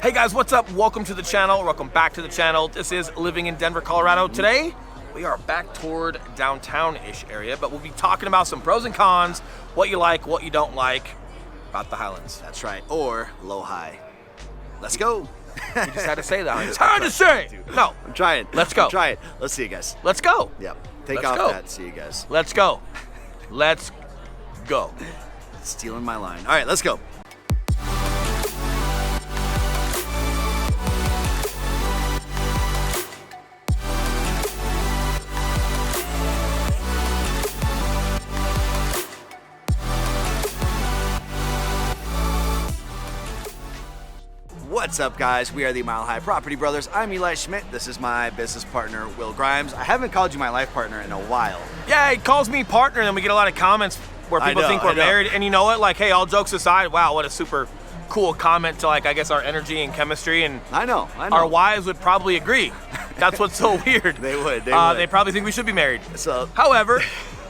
Hey guys, what's up? Welcome to the channel. Welcome back to the channel. This is Living in Denver, Colorado. Today, we are back toward downtown-ish area, but we'll be talking about some pros and cons, what you like, what you don't like about the Highlands. That's right, or low-high. Let's go. You just had to say that. It's hard to say. No. I'm trying. Let's go. Try it. Let's see you guys. Let's go. Yep. Take Let's off go. that. See you guys. Let's go. Let's go. Stealing my line. All right, let's go. What's up, guys? We are the Mile High Property Brothers. I'm Eli Schmidt. This is my business partner, Will Grimes. I haven't called you my life partner in a while. Yeah, he calls me partner, and then we get a lot of comments where people think we're married. And you know what? Like, hey, all jokes aside, wow, what a super cool comment to, like, I guess our energy and chemistry. And I know. Our wives would probably agree. That's what's so weird. They would. They probably think we should be married. So, however,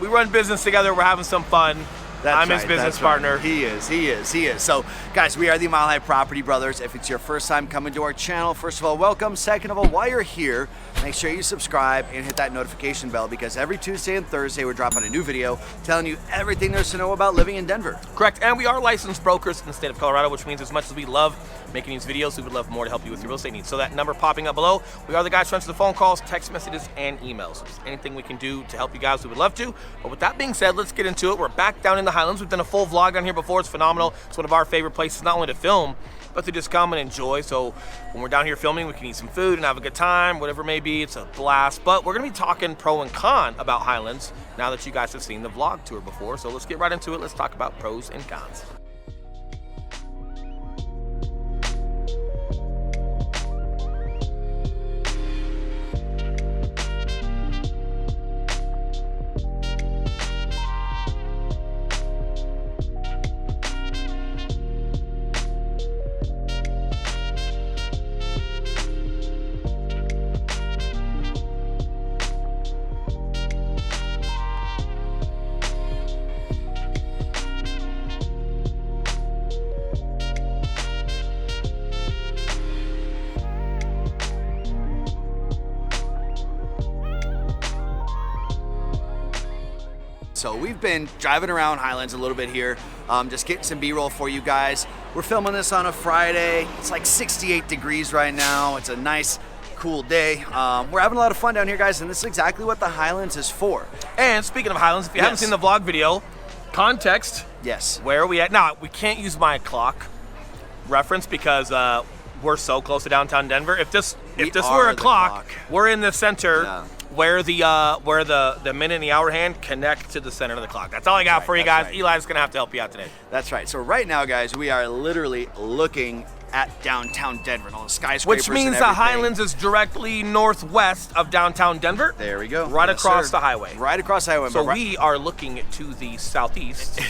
we run business together. We're having some fun. I'm his business partner. Right. He is. So, guys, we are the Mile High Property Brothers. If it's your first time coming to our channel, first of all, welcome. Second of all, while you're here, make sure you subscribe and hit that notification bell, because every Tuesday and Thursday we're dropping a new video telling you everything there's to know about living in Denver. Correct, and we are licensed brokers in the state of Colorado, which means as much as we love making these videos, we would love more to help you with your real estate needs. So that number popping up below, we are the guys who answer the phone calls, text messages, and emails. So if there's anything we can do to help you guys, we would love to. But with that being said, let's get into it. We're back down in the Highlands. We've done a full vlog down here before. It's phenomenal. It's one of our favorite places, not only to film, but to just come and enjoy. So when we're down here filming, we can eat some food and have a good time, whatever it may be. It's a blast. But we're going to be talking pro and con about Highlands now that you guys have seen the vlog tour before. So let's get right into it. Let's talk about pros and cons. So we've been driving around Highlands a little bit here, just getting some B-roll for you guys. We're filming this on a Friday. It's like 68 degrees right now. It's a nice, cool day. We're having a lot of fun down here, guys, and this is exactly what the Highlands is for. And speaking of Highlands, if you haven't seen the vlog video, context. Yes. Where are we at? Now, we can't use my clock reference because we're so close to downtown Denver. If this were a clock, we're in the center. Yeah. Where the minute and the hour hand connect to the center of the clock. That's all I got for you guys. Right. Eli's gonna have to help you out today. That's right. So right now, guys, we are literally looking at downtown Denver and all the skyscrapers. Which means the Highlands is directly northwest of downtown Denver. There we go. Right across the highway. Right across the highway. So we are looking to the southeast.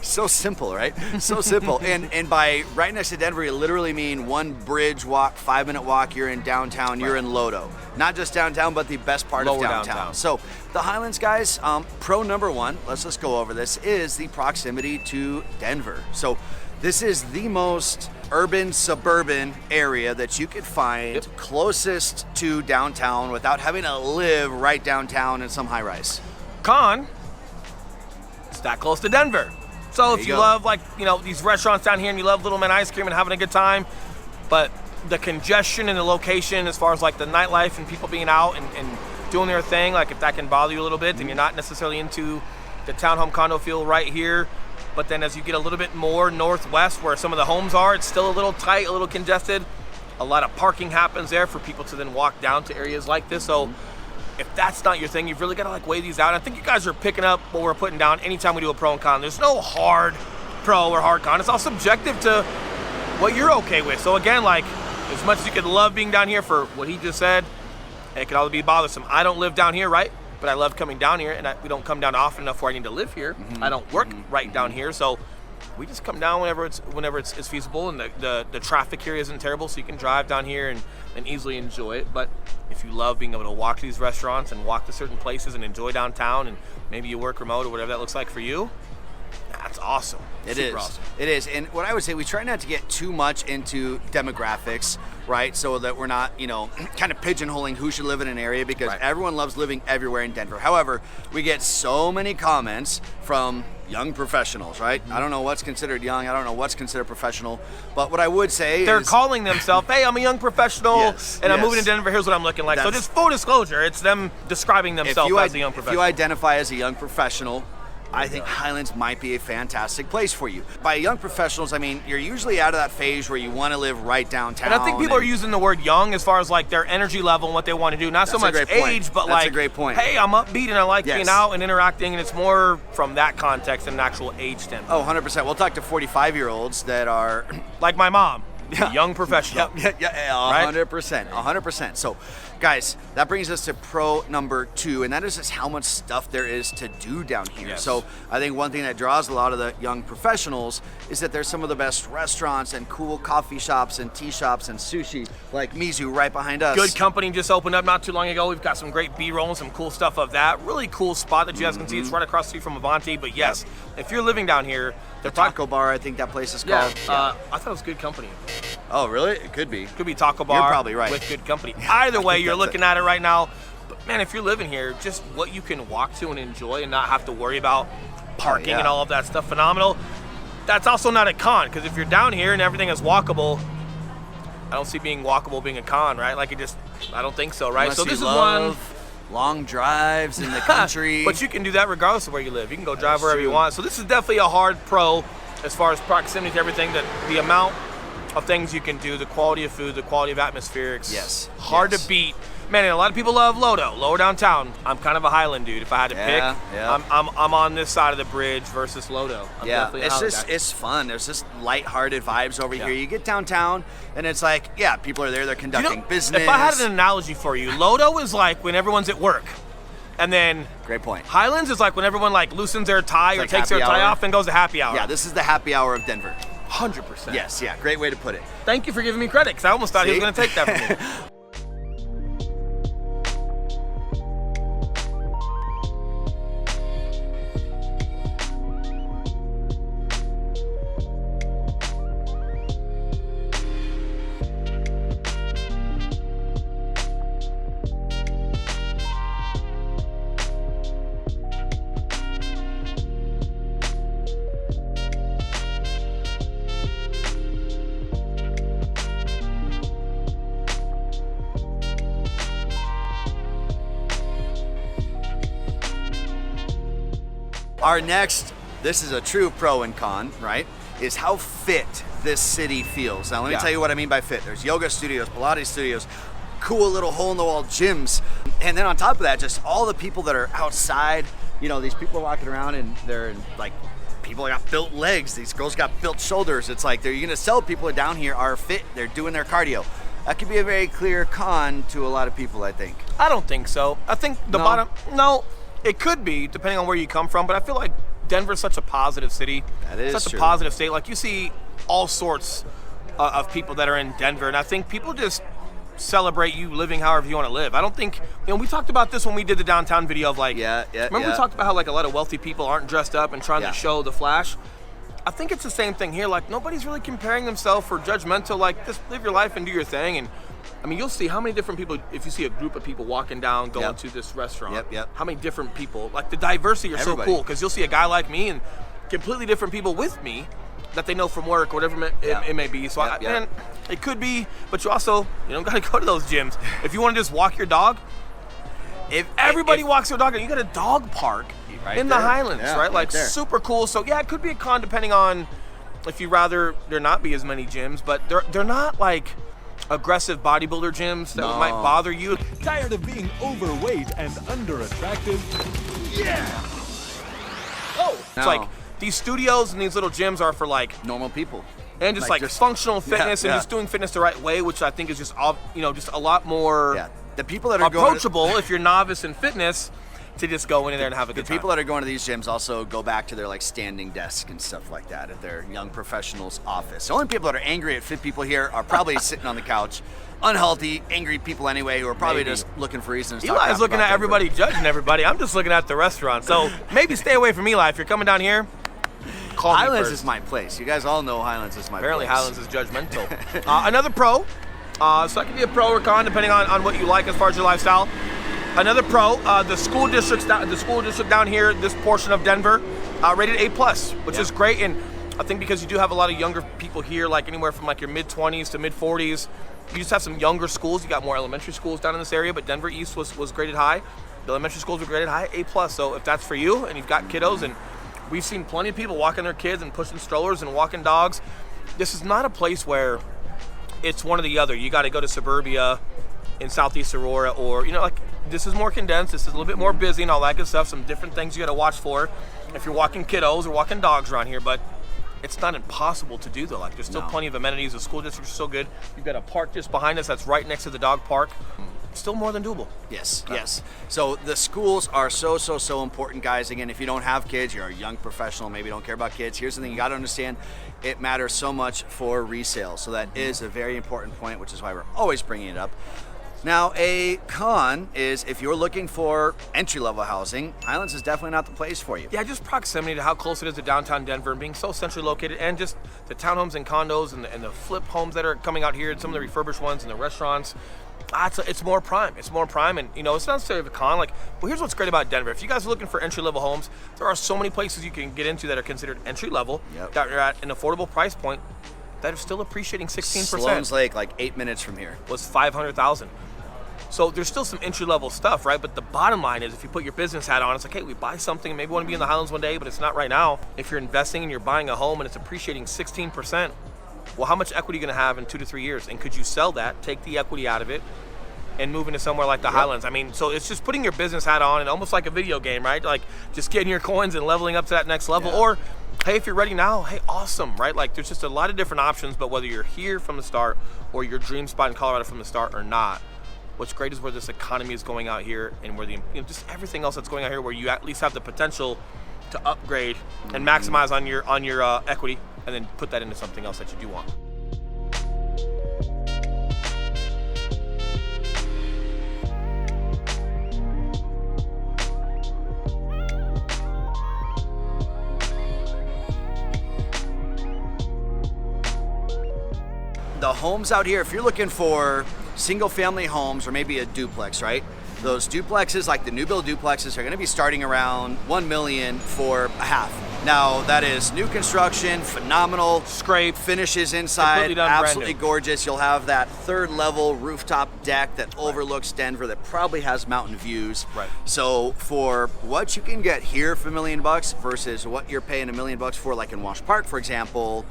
So simple, right? So simple. And by right next to Denver, you literally mean one bridge walk, 5-minute walk, you're in downtown, you're in Lodo. Not just downtown, but the best part of downtown. So the Highlands, guys, pro number one, let's just go over this, is the proximity to Denver. So this is the most urban, suburban area that you could find closest to downtown without having to live right downtown in some high rise. Con, it's that close to Denver. So if you love, like, you know, these restaurants down here and you love Little Man Ice Cream and having a good time, but the congestion and the location as far as like the nightlife and people being out and doing their thing, like if that can bother you a little bit, then you're not necessarily into the townhome condo feel right here. But then as you get a little bit more northwest where some of the homes are, it's still a little tight, a little congested. A lot of parking happens there for people to then walk down to areas like this. So if that's not your thing, you've really got to like weigh these out. I think you guys are picking up what we're putting down anytime we do a pro and con. There's no hard pro or hard con. It's all subjective to what you're okay with. So again, like, as much as you could love being down here for what he just said, it could all be bothersome. I don't live down here, right? But I love coming down here, and we don't come down often enough where I need to live here. I don't work right down here, so we just come down whenever it's feasible, and the traffic here isn't terrible, so you can drive down here and easily enjoy it. But if you love being able to walk to these restaurants and walk to certain places and enjoy downtown, and maybe you work remote or whatever that looks like for you, awesome. It Super is. awesome. It is. And what I would say, we try not to get too much into demographics, right? So that we're not, kind of pigeonholing who should live in an area, because Right. everyone loves living everywhere in Denver. However, we get so many comments from young professionals, right? I don't know what's considered young. I don't know what's considered professional. But what I would say They're is... calling themselves, hey, I'm a young professional, Yes, and I'm yes. moving to Denver. Here's what I'm looking like. So That's- just full disclosure, it's them describing themselves as a young If professional. you identify as a young professional, I think Highlands might be a fantastic place for you. By young professionals, I mean you're usually out of that phase where you want to live right downtown. and I think people are using the word young as far as like their energy level and what they want to do. Not so That's a much great point. age, but That's a like, great point. hey, I'm upbeat and I like Yes. being out and interacting, and it's more from that context than an actual age standpoint. Oh, 100%. We'll talk to 45-year-olds that are... Like my mom, Yeah. young professional. Yeah, Right? 100%. 100%. So, guys, that brings us to pro number 2, and that is just how much stuff there is to do down here. Yes. So, I think one thing that draws a lot of the young professionals is that there's some of the best restaurants and cool coffee shops and tea shops and sushi, like Mizu right behind us. Good Company just opened up not too long ago. We've got some great B-roll and some cool stuff of that. Really cool spot that you guys can see. It's right across the street from Avanti. But yes, if you're living down here, The taco bar, I think that place is Yeah, called. I thought it was Good Company. Oh, really? It could be. Could be Taco Bar. You're probably right. With Good Company. Either way, you're that's looking at it right now. But man, if you're living here, just what you can walk to and enjoy and not have to worry about parking yeah. and all of that stuff, phenomenal. That's also not a con, because if you're down here and everything is walkable, I don't see being walkable being a con, right? Like I don't think so, right? Unless So you this is love one. long drives in the country. But you can do that regardless of where you live. You can go drive is wherever you true. want. So this is definitely a hard pro as far as proximity to everything, that the amount of things you can do, the quality of food, the quality of atmospherics. Yes. Hard Yes. to beat. Man, and a lot of people love Lodo, lower downtown. I'm kind of a Highland dude. If I had to Yeah, pick, yeah. I'm on this side of the bridge versus Lodo. I'm Yeah, definitely a it's Highland just guy. it's fun. There's just lighthearted vibes over Yeah. here. You get downtown, and it's like, yeah, people are there. They're You conducting know, business. If I had an analogy for you, Lodo is like when everyone's at work, and then Great point. Highlands is like when everyone like loosens their tie or like takes their happy tie hour. off and goes to happy hour. Yeah, this is the happy hour of Denver. 100%. Yes, yeah, great way to put it. Thank you for giving me credit, because I almost thought he was See? going to take that from me. Our next, this is a true pro and con, right? Is how fit this city feels. Now, let me Yeah. tell you what I mean by fit. There's yoga studios, Pilates studios, cool little hole-in-the-wall gyms, and then on top of that, just all the people that are outside. You know, these people are walking around and they're like, people got built legs. These girls got built shoulders. It's like you're gonna sell people down here are fit. They're doing their cardio. That could be a very clear con to a lot of people, I think. I don't think so. I think the No? bottom, no, it could be, depending on where you come from, but I feel like Denver's such a positive city. That is such true. a positive state. Like, you see all sorts of people that are in Denver, and I think people just celebrate you living however you want to live. I don't think, we talked about this when we did the downtown video of like, remember we talked about how like a lot of wealthy people aren't dressed up and trying Yeah. to show the flash? I think it's the same thing here. Like, nobody's really comparing themselves or judgmental. Like, just live your life and do your thing. And I mean, you'll see how many different people, if you see a group of people walking down, going Yep. to this restaurant, Yep. how many different people, like the diversity are Everybody. so cool, because you'll see a guy like me and completely different people with me that they know from work or whatever it may be. So, Yep, yep. man, it could be, but you also, you don't got to go to those gyms. If you want to just walk your dog, if everybody walks their dog, you got a dog park Right in there. the Highlands, Yeah, right? right Like, there. super cool. So, yeah, it could be a con depending on if you rather there not be as many gyms, but they're not like aggressive bodybuilder gyms that No. might bother you. Tired of being overweight and under-attractive? It's No. like these studios and these little gyms are for like, Normal people. and just Like, like just- functional fitness yeah. and just doing fitness the right way, which I think is just all, just a lot more Yeah. The people that are going approachable if you're novice in fitness to just go in there and have a The good time. people that are going to these gyms also go back to their like standing desk and stuff like that at their young professional's office. The only people that are angry at fit people here are probably sitting on the couch, unhealthy, angry people anyway, who are probably Maybe. just looking for reasons to talk Eli's crap looking about at Denver. everybody, judging everybody. I'm just looking at the restaurant. So maybe stay away from Eli if you're coming down here. Call me Highlands first. is my place. You guys all know Highlands is my Apparently place. Highlands is judgmental. Another pro. So that can be a pro or con depending on what you like as far as your lifestyle. Another pro, the school district down here, this portion of Denver, rated A+, which is great. And I think because you do have a lot of younger people here, like anywhere from like your mid-20s to mid-40s, you just have some younger schools. You got more elementary schools down in this area, but Denver East was graded high. The elementary schools were graded high, A+. So if that's for you and you've got kiddos, and we've seen plenty of people walking their kids and pushing strollers and walking dogs, this is not a place where it's one or the other. You got to go to suburbia in Southeast Aurora, or, you know, like, this is more condensed. This is a little bit more busy and all that good stuff. Some different things you got to watch for if you're walking kiddos or walking dogs around here, but it's not impossible to do, though. Like, there's still plenty of amenities. The school district is so good. You've got a park just behind us that's right next to the dog park. Still more than doable. Yes, yes. So the schools are so important, guys. Again, if you don't have kids, you're a young professional, maybe don't care about kids. Here's the thing you got to understand. It matters so much for resale. So that is a very important point, which is why we're always bringing it up. Now, a con is if you're looking for entry-level housing, Highlands is definitely not the place for you. Yeah, just proximity to how close it is to downtown Denver and being so centrally located, and just the townhomes and condos and the flip homes that are coming out here, and some of the refurbished ones and the restaurants. It's more prime. It's more prime, and you know, it's not necessarily a con. Like, well, here's what's great about Denver. If you guys are looking for entry-level homes, there are so many places you can get into that are considered entry-level, that are at an affordable price point, that are still appreciating 16%. Sloan's Lake, like 8 minutes from here, was $500,000. So there's still some entry-level stuff, right? But the bottom line is, if you put your business hat on, it's like, hey, we buy something, maybe we want to be in the Highlands one day, but it's not right now. If you're investing and you're buying a home and it's appreciating 16%, well, how much equity are you going to have in 2 to 3 years? And could you sell that, take the equity out of it, and move into somewhere like the Highlands? I mean, so it's just putting your business hat on, and almost like a video game, right? Like, just getting your coins and leveling up to that next level. Or, hey, if you're ready now, hey, awesome, right? Like, there's just a lot of different options, but whether you're here from the start or your dream spot in Colorado from the start or not, what's great is where this economy is going out here, and where just everything else that's going out here, where you at least have the potential to upgrade and maximize on your equity, and then put that into something else that you do want. the homes out here, if you're looking for single family homes or maybe a duplex, right? Those duplexes, like the new build duplexes, are going to be starting around $1 million for a half. Now that is new construction, phenomenal Scrape finishes inside, done, absolutely gorgeous. You'll have that third level rooftop deck that overlooks Denver, that probably has mountain views. Right. So for what you can get here for $1 million versus what you're paying $1 million for, like in Wash Park, for example,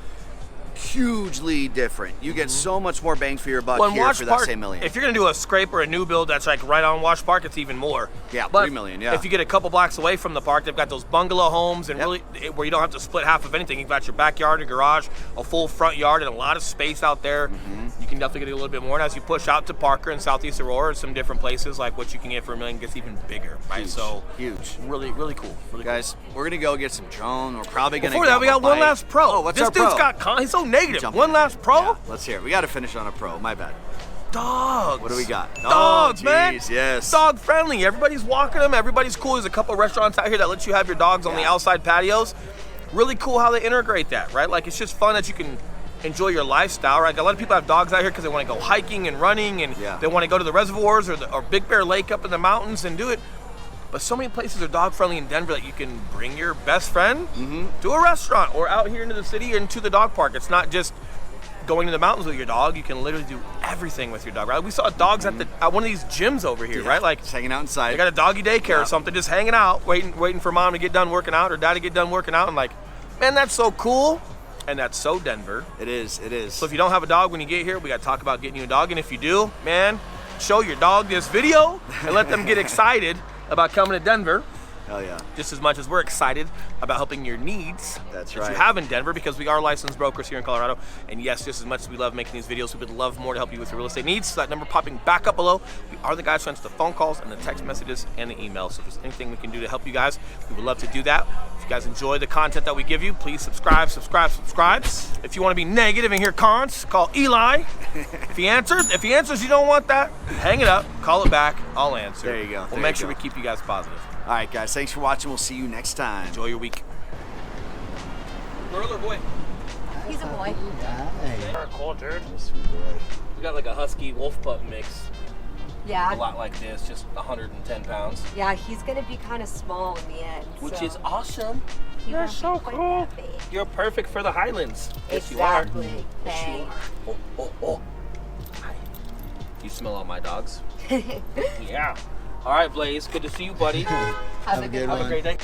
hugely different. You get so much more bang for your buck here Wash for Park, that same $1 million. if you're gonna do a scrape or a new build that's like right on Wash Park, it's even more. Yeah, but $3 million, yeah. If you get a couple blocks away from the park, they've got those bungalow homes and really where you don't have to split half of anything. You've got your backyard, your garage, a full front yard, and a lot of space out there. You can definitely get a little bit more. And as you push out to Parker and Southeast Aurora, some different places, like what you can get for $1 million gets even bigger, right? Huge, So huge. Really, really cool. Really Guys, we're gonna go get some drone. We're probably gonna Before that, we got one last pro. Oh, what's this our dude's pro? got he's so negative. Jump One in. last pro? Yeah, let's hear it. We got to finish on a pro. My bad. Dogs. What do we got? Dogs, Oh, man. geez, yes. Dog friendly. Everybody's walking them. Everybody's cool. There's a couple restaurants out here that let you have your dogs on the outside patios. Really cool how they integrate that, right? Like, it's just fun that you can enjoy your lifestyle, right? A lot of people have dogs out here because they want to go hiking and running, and they want to go to the reservoirs or Big Bear Lake up in the mountains and do it. But so many places are dog friendly in Denver that you can bring your best friend to a restaurant or out here into the city or into the dog park. It's not just going to the mountains with your dog. You can literally do everything with your dog, right? We saw dogs at one of these gyms over here, right? Like, just hanging out inside. They got a doggy daycare or something, just hanging out, waiting for mom to get done working out or dad to get done working out. And like, man, that's so cool. And that's so Denver. It is. It is. So if you don't have a dog when you get here, we got to talk about getting you a dog. And if you do, man, show your dog this video and let them get excited about coming to Denver. Hell yeah. Just as much as we're excited about helping your needs That's that right. you have in Denver, because we are licensed brokers here in Colorado. And yes, just as much as we love making these videos, we would love more to help you with your real estate needs. So that number popping back up below, we are the guys who answer the phone calls and the text messages and the emails. So if there's anything we can do to help you guys, we would love to do that. If you guys enjoy the content that we give you, please subscribe. If you want to be negative and hear cons, call Eli. If he answers you don't want that, hang it up, call it back, I'll answer. There you go. We'll make sure we keep you guys positive. All right, guys. Thanks for watching. We'll see you next time. Enjoy your week. Girl or boy? He's a boy. Cool, dude. Sweet boy. We got like a husky wolf pup mix. A Yeah. lot like this, just 110 pounds. Yeah, he's gonna be kind of small in the end. Which so is awesome. he You're won't be so quite cool. that big. You're perfect for the Highlands. Yes, Exactly. you are. Yes, you Thanks. are. Oh. Hi. You smell all my dogs? Yeah. All right, Blaze. Good to see you, buddy. Have a good Have a one. great day.